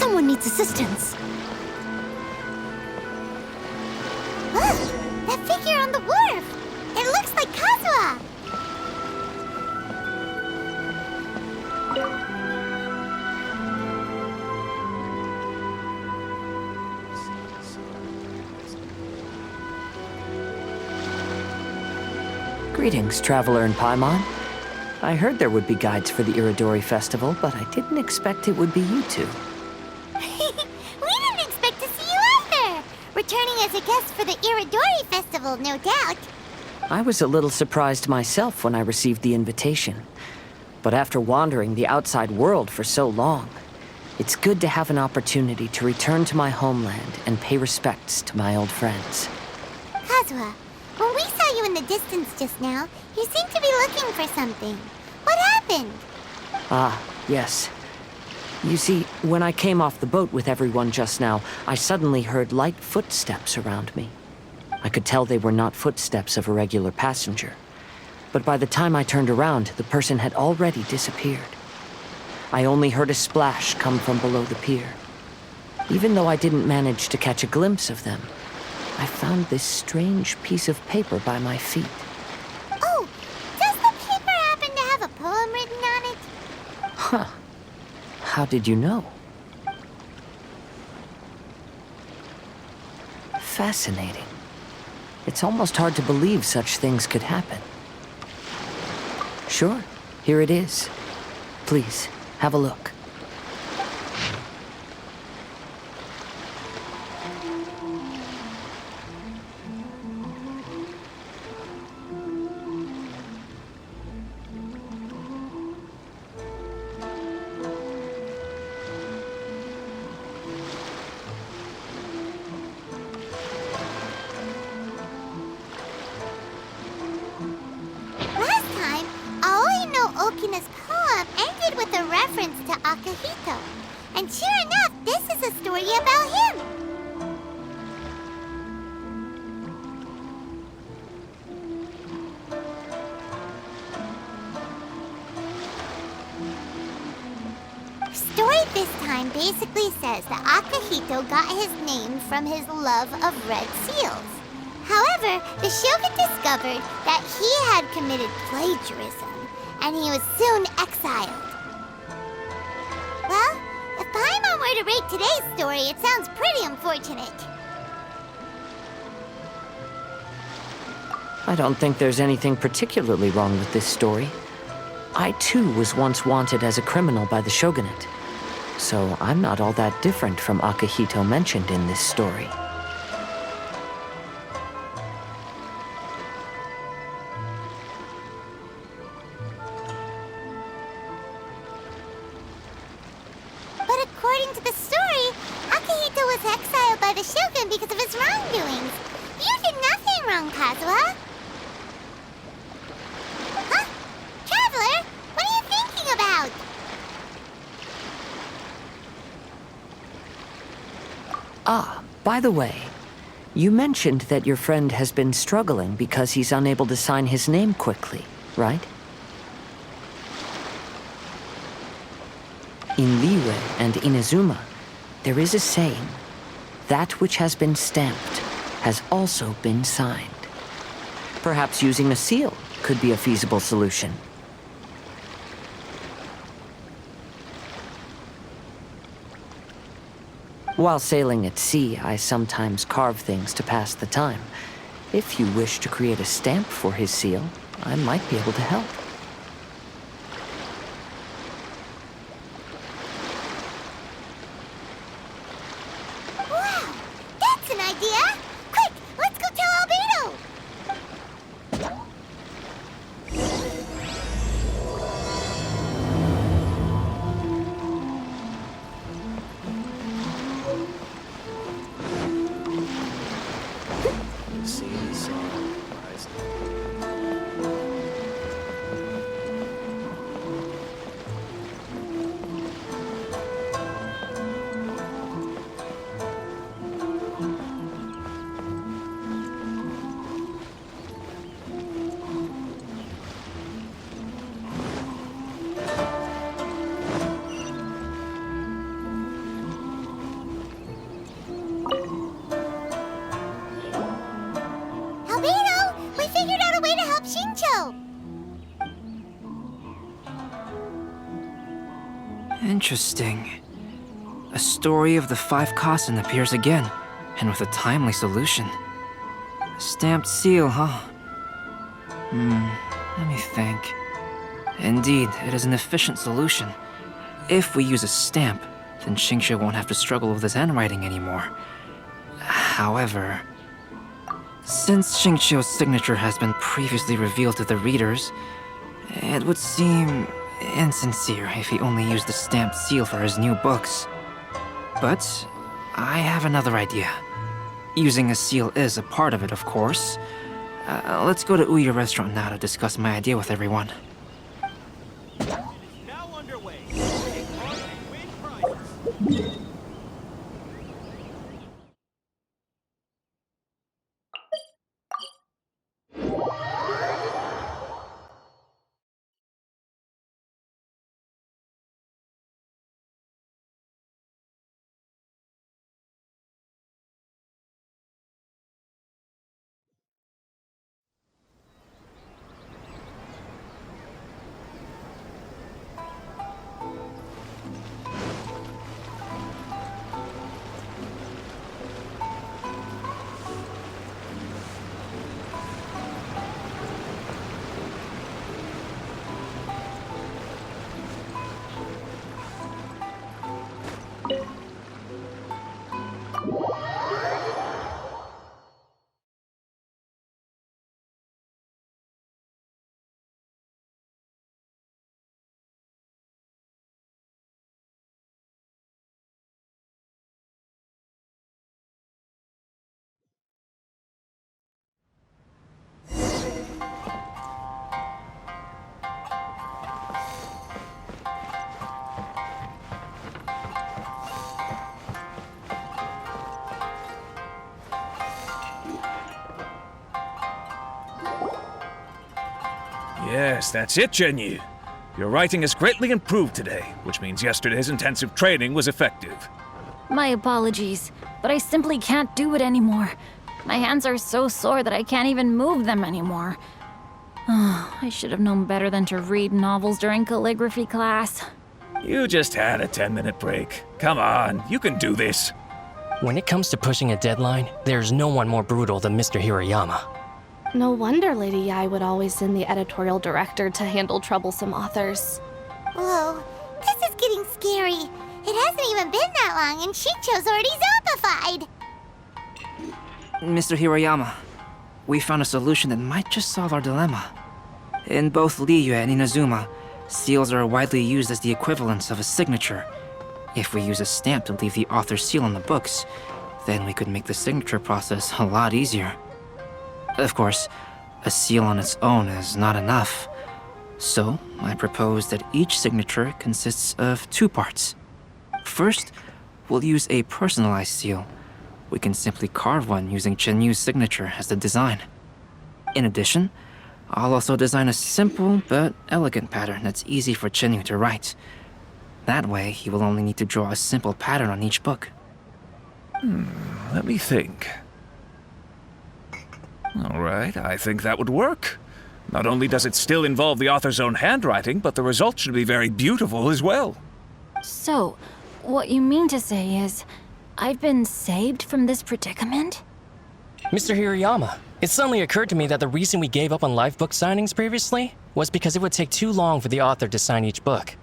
Someone needs assistance. Look! That figure on the wharf! It looks like Kazuha! Greetings, traveler in Paimon. I heard there would be guides for the Iridori Festival, but I didn't expect it would be you two. We didn't expect to see you either! Returning as a guest for the Iridori Festival, no doubt. I was a little surprised myself when I received the invitation. But after wandering the outside world for so long, it's good to have an opportunity to return to my homeland and pay respects to my old friends. Kazuha, when we saw you in the distance just now, you seemed to be looking for something. What happened? Ah, yes. You see, when I came off the boat with everyone just now, I suddenly heard light footsteps around me. I could tell they were not footsteps of a regular passenger. But by the time I turned around, the person had already disappeared. I only heard a splash come from below the pier. Even though I didn't manage to catch a glimpse of them, I found this strange piece of paper by my feet. Oh, does the paper happen to have a poem written on it? Huh. How did you know? Fascinating. It's almost hard to believe such things could happen. Sure, here it is. Please, have a look. Last time, Aoi no Okina's poem ended with a reference to Akihito. And sure enough, this is a story about him. Story this time basically says that Akihito got his name from his love of red seals. However, the Shogun discovered that he had committed plagiarism, and he was soon exiled. Well, if Paimon were to rate today's story, it sounds pretty unfortunate. I don't think there's anything particularly wrong with this story. I too was once wanted as a criminal by the shogunate, so I'm not all that different from Akihito mentioned in this story. But according to the story, Akihito was exiled by the Shogun because of his wrongdoings. You did nothing wrong, Kazuha. Huh? Traveler, what are you thinking about? Ah, by the way, you mentioned that your friend has been struggling because he's unable to sign his name quickly, right? In Liyue and Inazuma, there is a saying, that which has been stamped has also been signed. Perhaps using a seal could be a feasible solution. While sailing at sea, I sometimes carve things to pass the time. If you wish to create a stamp for his seal, I might be able to help. Wow, that's an idea! Quick, let's go tell Albedo! Interesting. A story of the 5 Kasen appears again, and with a timely solution. A stamped seal, huh? Let me think. Indeed, it is an efficient solution. If we use a stamp, then Xingqiu won't have to struggle with his handwriting anymore. However, since Xingqiu's signature has been previously revealed to the readers, it would seem insincere if he only used the stamped seal for his new books. But I have another idea. Using a seal is a part of it, of course. Let's go to Ouya restaurant now to discuss my idea with everyone. Now underway. Take part and win prizes. Yes, that's it, Zhenyu. Your writing has greatly improved today, which means yesterday's intensive training was effective. My apologies, but I simply can't do it anymore. My hands are so sore that I can't even move them anymore. I should have known better than to read novels during calligraphy class. You just had a 10-minute break. Come on, you can do this. When it comes to pushing a deadline, there's no one more brutal than Mr. Hirayama. No wonder Lady Yai would always send the editorial director to handle troublesome authors. Whoa, this is getting scary. It hasn't even been that long and Xingqiu's already zombified. Mr. Hirayama, we found a solution that might just solve our dilemma. In both Liyue and Inazuma, seals are widely used as the equivalents of a signature. If we use a stamp to leave the author's seal on the books, then we could make the signature process a lot easier. Of course, a seal on its own is not enough. So, I propose that each signature consists of 2 parts. First, we'll use a personalized seal. We can simply carve one using Chenyu's signature as the design. In addition, I'll also design a simple but elegant pattern that's easy for Chenyu to write. That way, he will only need to draw a simple pattern on each book. Let me think. All right, I think that would work. Not only does it still involve the author's own handwriting, but the result should be very beautiful as well. So, what you mean to say is, I've been saved from this predicament? Mr. Hirayama, it suddenly occurred to me that the reason we gave up on live book signings previously was because it would take too long for the author to sign each book.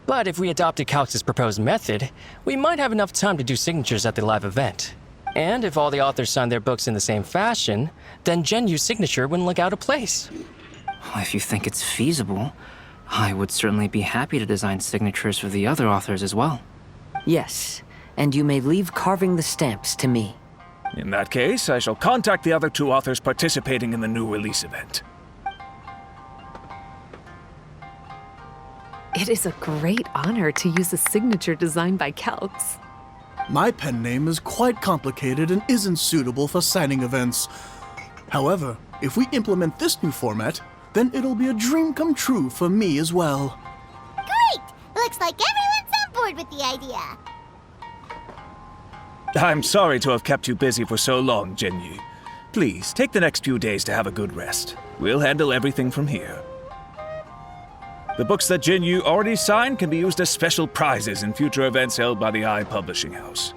But if we adopted Calx's proposed method, we might have enough time to do signatures at the live event. And if all the authors signed their books in the same fashion, then Genyu's signature wouldn't look out of place. If you think it's feasible, I would certainly be happy to design signatures for the other authors as well. Yes, and you may leave carving the stamps to me. In that case, I shall contact the other 2 authors participating in the new release event. It is a great honor to use a signature designed by Calx. My pen name is quite complicated and isn't suitable for signing events. However, if we implement this new format, then it'll be a dream come true for me as well. Great! Looks like everyone's on board with the idea. I'm sorry to have kept you busy for so long, Genyu. Please, take the next few days to have a good rest. We'll handle everything from here. The books that Genyu already signed can be used as special prizes in future events held by the Eye Publishing House.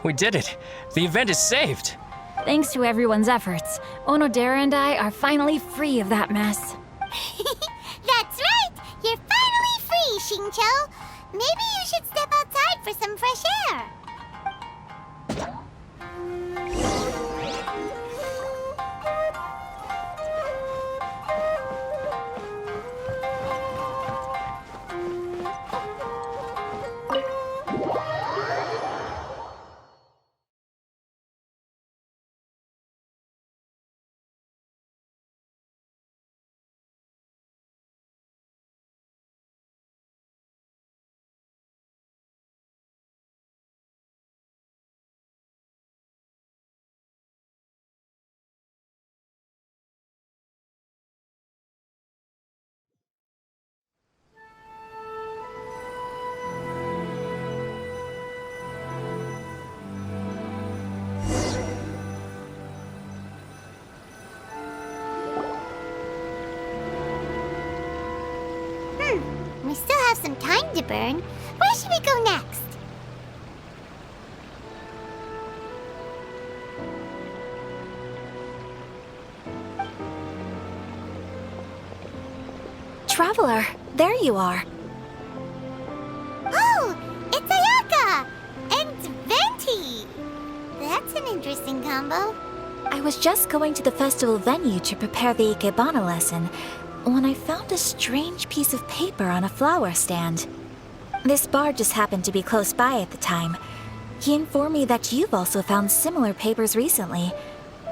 We did it. The event is saved. Thanks to everyone's efforts, Onodera and I are finally free of that mess. That's right! You're finally free, Xingqiu! Maybe you should step outside for some fresh air. We still have some time to burn. Where should we go next? Traveler, there you are. Oh, it's Ayaka! And Venti! That's an interesting combo. I was just going to the festival venue to prepare the Ikebana lesson when I found a strange piece of paper on a flower stand. This bard just happened to be close by at the time. He informed me that you've also found similar papers recently.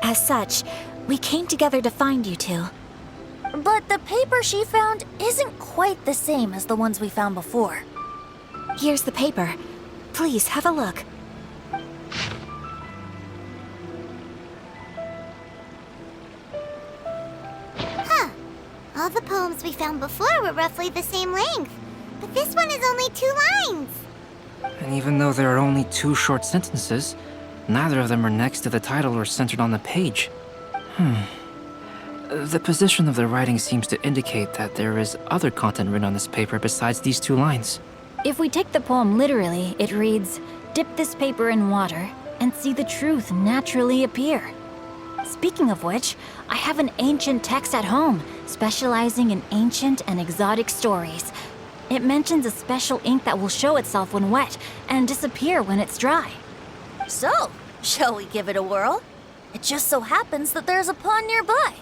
As such, we came together to find you two. But the paper she found isn't quite the same as the ones we found before. Here's the paper. Please have a look. Huh. All the poems we found before were roughly the same length. But this one is only 2 lines. And even though there are only 2 short sentences, neither of them are next to the title or centered on the page. The position of the writing seems to indicate that there is other content written on this paper besides these 2 lines. If we take the poem literally, it reads, "Dip this paper in water and see the truth naturally appear." Speaking of which, I have an ancient text at home, specializing in ancient and exotic stories. It mentions a special ink that will show itself when wet and disappear when it's dry. So, shall we give it a whirl? It just so happens that there's a pond nearby.